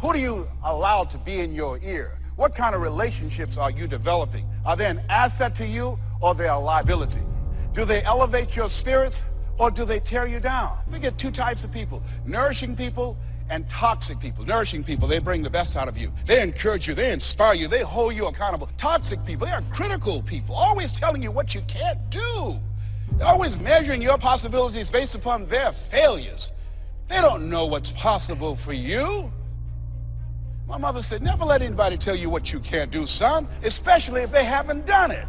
Who do you allow to be in your ear? What kind of relationships are you developing? Are they an asset to you or they are a liability? Do they elevate your spirits or do they tear you down? We get two types of people, nourishing people and toxic people. Nourishing people, they bring the best out of you. They encourage you, they inspire you, they hold you accountable. Toxic people, they are critical people, always telling you what you can't do. They're always measuring your possibilities based upon their failures. They don't know what's possible for you. My mother said, never let anybody tell you what you can't do, son, especially if they haven't done it.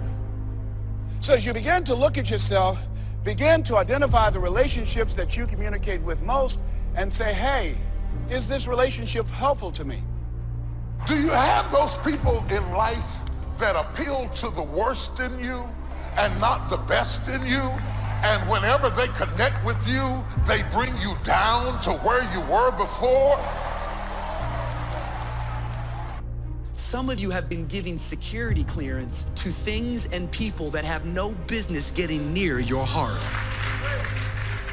So as you begin to look at yourself, begin to identify the relationships that you communicate with most and say, hey, is this relationship helpful to me? Do you have those people in life that appeal to the worst in you and not the best in you? And whenever they connect with you, they bring you down to where you were before? Some of you have been giving security clearance to things and people that have no business getting near your heart.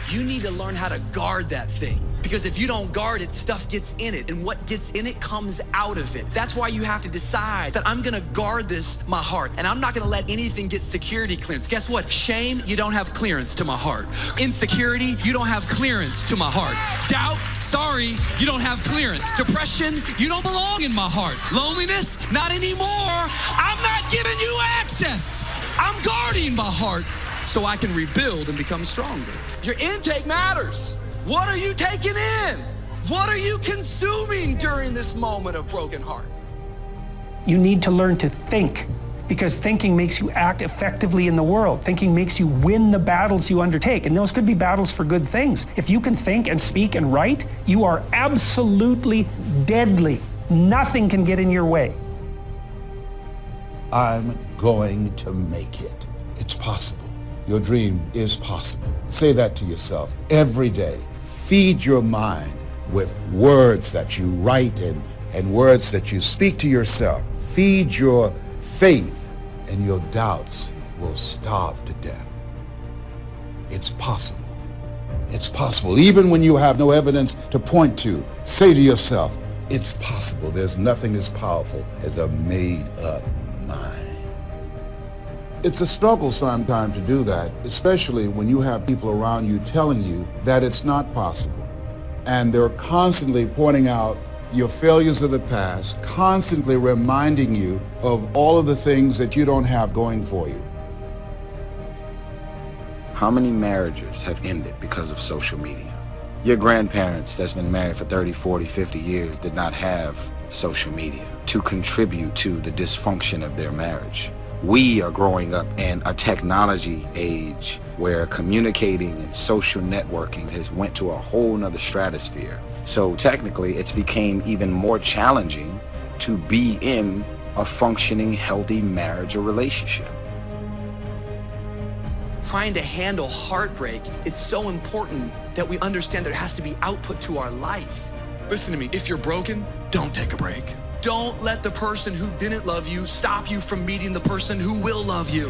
You need to learn how to guard that thing. Because if you don't guard it, stuff gets in it, and what gets in it comes out of it. That's why you have to decide that I'm gonna guard my heart, and I'm not gonna let anything get security clearance. Guess what? Shame, you don't have clearance to my heart. Insecurity, you don't have clearance to my heart. Doubt, sorry, you don't have clearance. Depression, you don't belong in my heart. Loneliness, not anymore. I'm not giving you access. I'm guarding my heart so I can rebuild and become stronger. Your intake matters. What are you taking in? What are you consuming during this moment of broken heart? You need to learn to think, because thinking makes you act effectively in the world. Thinking makes you win the battles you undertake, and those could be battles for good things. If you can think and speak and write, you are absolutely deadly. Nothing can get in your way. I'm going to make it. It's possible. Your dream is possible. Say that to yourself every day. Feed your mind with words that you write and words that you speak to yourself. Feed your faith, and your doubts will starve to death. It's possible. It's possible. Even when you have no evidence to point to, say to yourself, it's possible. There's nothing as powerful as a made-up mind. It's a struggle sometimes to do that, especially when you have people around you telling you that it's not possible. And they're constantly pointing out your failures of the past, constantly reminding you of all of the things that you don't have going for you. How many marriages have ended because of social media? Your grandparents that's been married for 30, 40, 50 years did not have social media to contribute to the dysfunction of their marriage. We are growing up in a technology age where communicating and social networking has went to a whole nother stratosphere. So technically, it's became even more challenging to be in a functioning, healthy marriage or relationship. Trying to handle heartbreak, it's so important that we understand there has to be output to our life. Listen to me, if you're broken, don't take a break. Don't let the person who didn't love you stop you from meeting the person who will love you.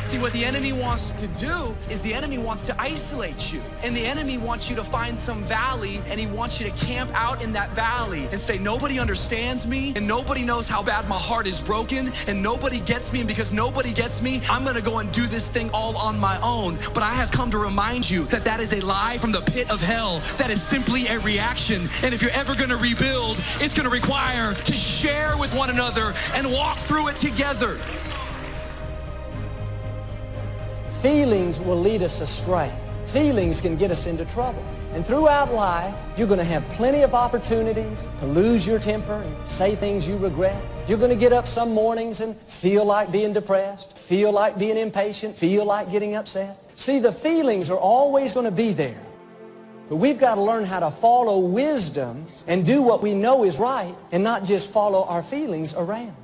See, what the enemy wants to do is the enemy wants to isolate you. And the enemy wants you to find some valley, and he wants you to camp out in that valley and say, nobody understands me, and nobody knows how bad my heart is broken, and nobody gets me, and because nobody gets me, I'm gonna go and do this thing all on my own. But I have come to remind you that that is a lie from the pit of hell. That is simply a reaction. And if you're ever gonna rebuild, it's gonna require to share with one another and walk through it together. Feelings will lead us astray. Feelings can get us into trouble. And throughout life, you're going to have plenty of opportunities to lose your temper and say things you regret. You're going to get up some mornings and feel like being depressed, feel like being impatient, feel like getting upset. See, the feelings are always going to be there. But we've got to learn how to follow wisdom and do what we know is right and not just follow our feelings around.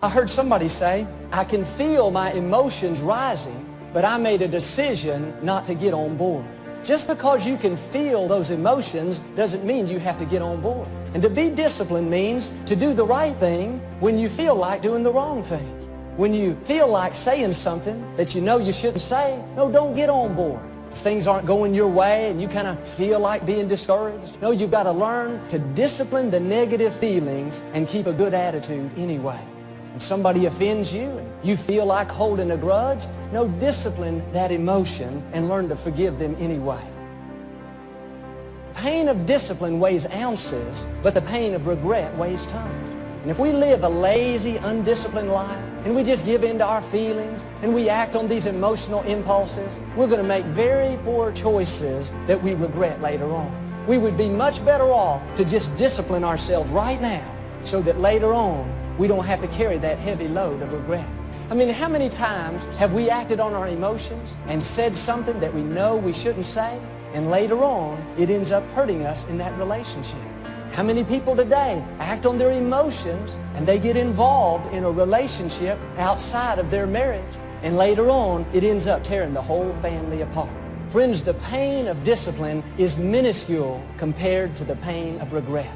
I heard somebody say, I can feel my emotions rising, but I made a decision not to get on board. Just because you can feel those emotions doesn't mean you have to get on board. And to be disciplined means to do the right thing when you feel like doing the wrong thing. When you feel like saying something that you know you shouldn't say, no, don't get on board. things aren't going your way and you kind of feel like being discouraged. No, you've got to learn to discipline the negative feelings and keep a good attitude anyway. When somebody offends you and you feel like holding a grudge, no, discipline that emotion and learn to forgive them anyway. Pain of discipline weighs ounces, but the pain of regret weighs tons. And if we live a lazy, undisciplined life, and we just give in to our feelings, and we act on these emotional impulses, we're going to make very poor choices that we regret later on. We would be much better off to just discipline ourselves right now so that later on we don't have to carry that heavy load of regret. I mean, how many times have we acted on our emotions and said something that we know we shouldn't say, and later on it ends up hurting us in that relationship? How many people today act on their emotions and they get involved in a relationship outside of their marriage, and later on it ends up tearing the whole family apart? Friends, the pain of discipline is minuscule compared to the pain of regret.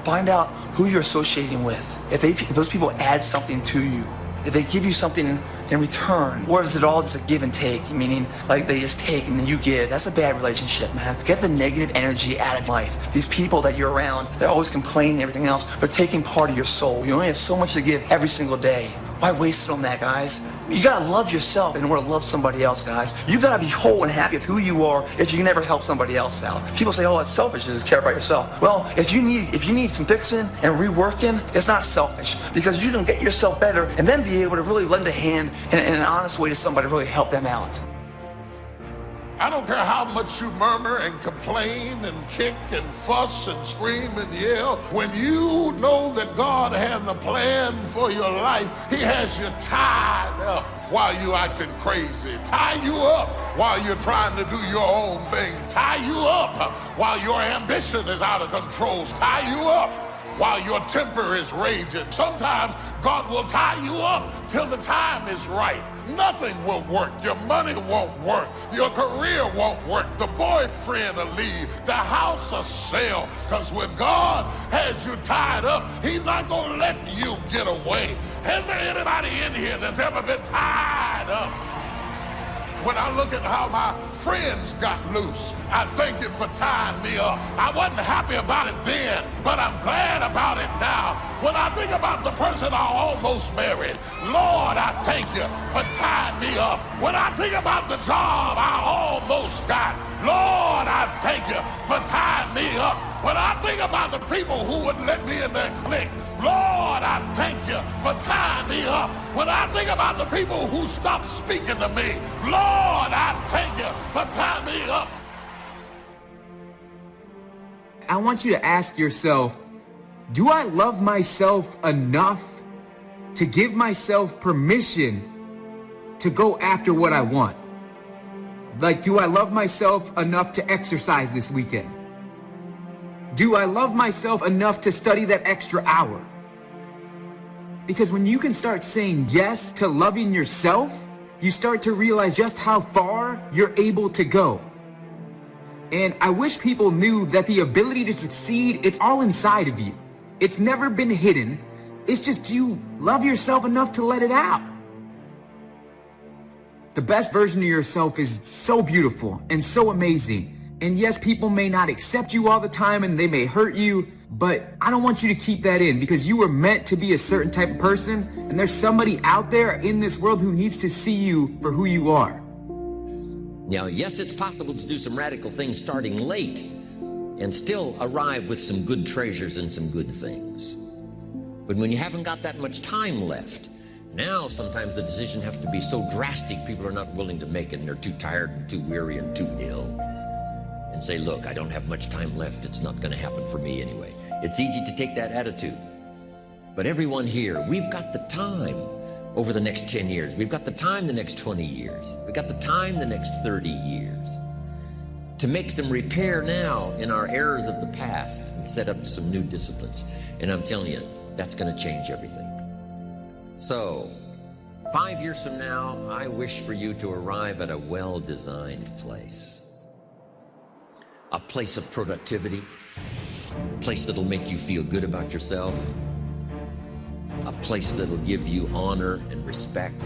Find out who you're associating with. If those people add something to you, if they give you something in return, or is it all just a give and take, meaning like they just take and then you give? That's a bad relationship, man. Get the negative energy out of life. These people that you're around, they're always complaining and everything else. They're taking part of your soul. You only have so much to give every single day. Why waste it on that, guys? You gotta love yourself in order to love somebody else, guys. You gotta be whole and happy with who you are if you can never help somebody else out. People say, oh, it's selfish to just care about yourself. Well, if you need some fixing and reworking, it's not selfish, because you can get yourself better and then be able to really lend a hand in an honest way to somebody to really help them out. I don't care how much you murmur and complain and kick and fuss and scream and yell. When you know that God has a plan for your life, he has you tied up while you're acting crazy. Tie you up while you're trying to do your own thing. Tie you up while your ambition is out of control. Tie you up while your temper is raging. Sometimes God will tie you up till the time is right. Nothing will work. Your money won't work. Your career won't work. The boyfriend will leave. The house will sell. Because when God has you tied up, he's not going to let you get away. Has there anybody in here that's ever been tied up? When I look at how my friends got loose, I thank him for tying me up. I wasn't happy about it then, but I'm glad about it now. When I think about the person I almost married, Lord, I thank you for tying me up. When I think about the job I almost got, Lord, I thank you for tying me up. When I think about the people who wouldn't let me in their clique, Lord, I thank you for tying me up. When I think about the people who stopped speaking to me, Lord, I thank you for tying me up. I want you to ask yourself, do I love myself enough to give myself permission to go after what I want? Like, do I love myself enough to exercise this weekend? Do I love myself enough to study that extra hour? Because when you can start saying yes to loving yourself, you start to realize just how far you're able to go. And I wish people knew that the ability to succeed, it's all inside of you. It's never been hidden. It's just, do you love yourself enough to let it out? The best version of yourself is so beautiful and so amazing. And yes, people may not accept you all the time and they may hurt you, but I don't want you to keep that in, because you were meant to be a certain type of person, and there's somebody out there in this world who needs to see you for who you are. Now, yes, it's possible to do some radical things starting late and still arrive with some good treasures and some good things. But when you haven't got that much time left, now sometimes the decision has to be so drastic people are not willing to make it, and they're too tired and too weary and too ill. And say, look, I don't have much time left. It's not going to happen for me anyway. It's easy to take that attitude. But everyone here, we've got the time over the next 10 years. We've got the time the next 20 years. We've got the time the next 30 years to make some repair now in our errors of the past and set up some new disciplines. And I'm telling you, that's going to change everything. So, 5 years from now, I wish for you to arrive at a well-designed place. A place of productivity, a place that'll make you feel good about yourself, a place that'll give you honor and respect,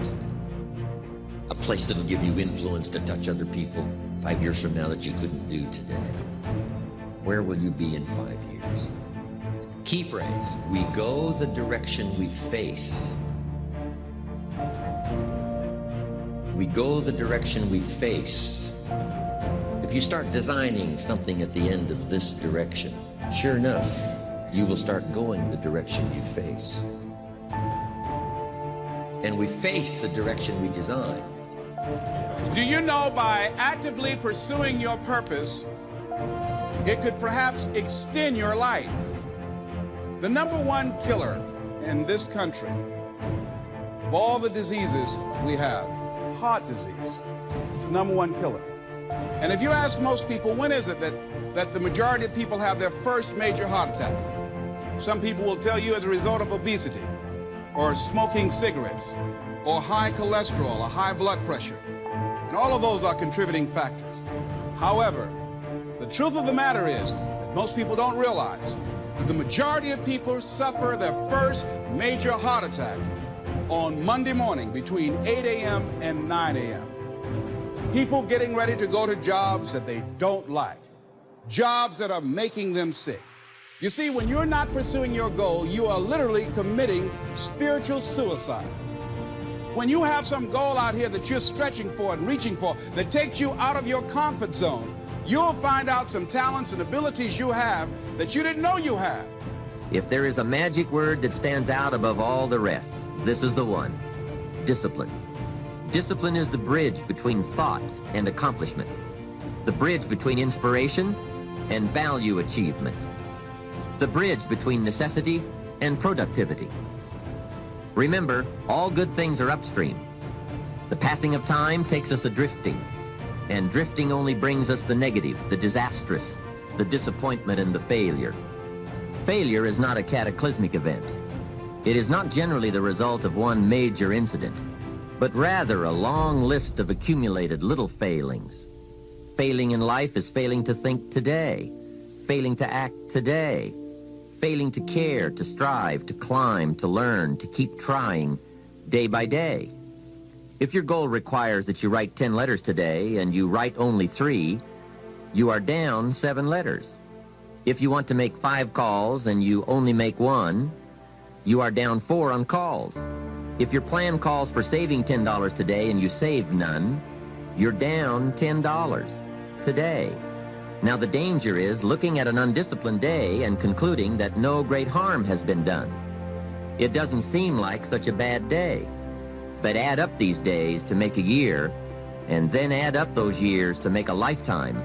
A place that'll give you influence to touch other people 5 years from now that you couldn't do today. Where will you be in 5 years? Key phrase, we go the direction we face. We go the direction we face. If you start designing something at the end of this direction, sure enough, you will start going the direction you face. And we face the direction we design. Do you know by actively pursuing your purpose, it could perhaps extend your life? The #1 killer in this country of all the diseases we have, heart disease, is the #1 killer. And if you ask most people, when is it that the majority of people have their first major heart attack? Some people will tell you as a result of obesity, or smoking cigarettes, or high cholesterol, or high blood pressure. And all of those are contributing factors. However, the truth of the matter is that most people don't realize that the majority of people suffer their first major heart attack on Monday morning between 8 a.m. and 9 a.m. People getting ready to go to jobs that they don't like, jobs that are making them sick. You see, when you're not pursuing your goal, you are literally committing spiritual suicide. When you have some goal out here that you're stretching for and reaching for that takes you out of your comfort zone, you'll find out some talents and abilities you have that you didn't know you had. If there is a magic word that stands out above all the rest, this is the one: discipline. Discipline is the bridge between thought and accomplishment, the bridge between inspiration and value achievement, the bridge between necessity and productivity. Remember, all good things are upstream. The passing of time takes us a-drifting, and drifting only brings us the negative, the disastrous, the disappointment, and the failure. Failure is not a cataclysmic event. It is not generally the result of one major incident, but rather a long list of accumulated little failings. Failing in life is failing to think today, failing to act today, failing to care, to strive, to climb, to learn, to keep trying day by day. If your goal requires that you write 10 letters today and you write only 3, you are down 7 letters. If you want to make 5 calls and you only make 1, you are down 4 on calls. If your plan calls for saving $10 today and you save none, you're down $10 today. Now the danger is looking at an undisciplined day and concluding that no great harm has been done. It doesn't seem like such a bad day. But add up these days to make a year, and then add up those years to make a lifetime,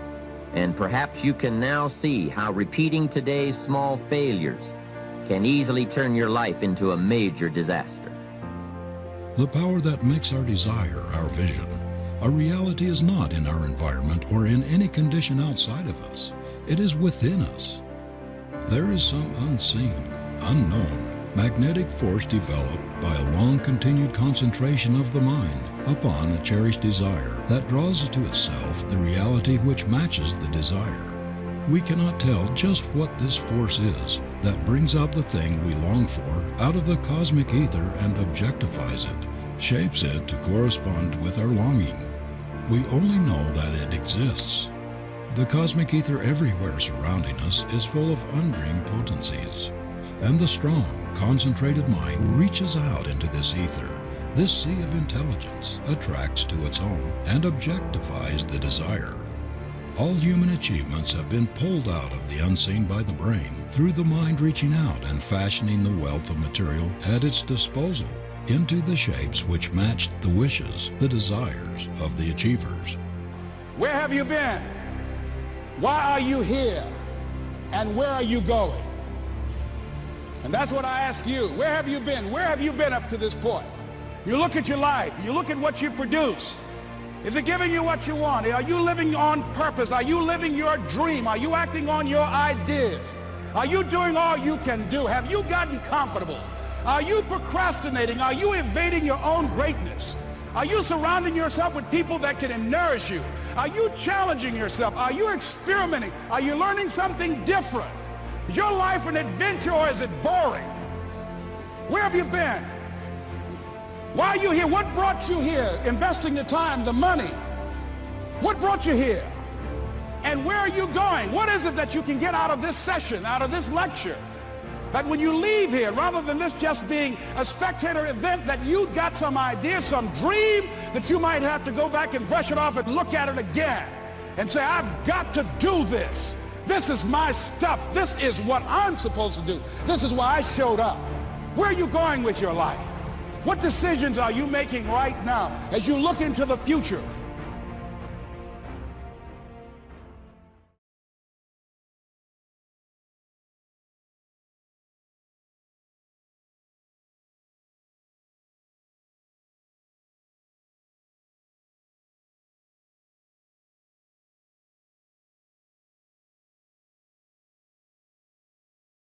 and perhaps you can now see how repeating today's small failures can easily turn your life into a major disaster. The power that makes our desire our vision. Our reality is not in our environment or in any condition outside of us. It is within us. There is some unseen, unknown, magnetic force developed by a long continued concentration of the mind upon a cherished desire that draws to itself the reality which matches the desire. We cannot tell just what this force is that brings out the thing we long for out of the cosmic ether and objectifies it, shapes it to correspond with our longing. We only know that it exists. The cosmic ether everywhere surrounding us is full of undreamed potencies, and the strong, concentrated mind reaches out into this ether. This sea of intelligence attracts to its own and objectifies the desire. All human achievements have been pulled out of the unseen by the brain through the mind reaching out and fashioning the wealth of material at its disposal into the shapes which matched the wishes, the desires of the achievers. Where have you been? Why are you here? And where are you going? And that's what I ask you. Where have you been? Where have you been up to this point? You look at your life. You look at what you produce. Is it giving you what you want? Are you living on purpose? Are you living your dream? Are you acting on your ideas? Are you doing all you can do? Have you gotten comfortable? Are you procrastinating? Are you evading your own greatness? Are you surrounding yourself with people that can nourish you? Are you challenging yourself? Are you experimenting? Are you learning something different? Is your life an adventure or is it boring? Where have you been? Why are you here? What brought you here? Investing the time, the money. What brought you here? And where are you going? What is it that you can get out of this session, out of this lecture? That when you leave here, rather than this just being a spectator event, that you got some idea, some dream, that you might have to go back and brush it off and look at it again and say, I've got to do this. This is my stuff. This is what I'm supposed to do. This is why I showed up. Where are you going with your life? What decisions are you making right now as you look into the future?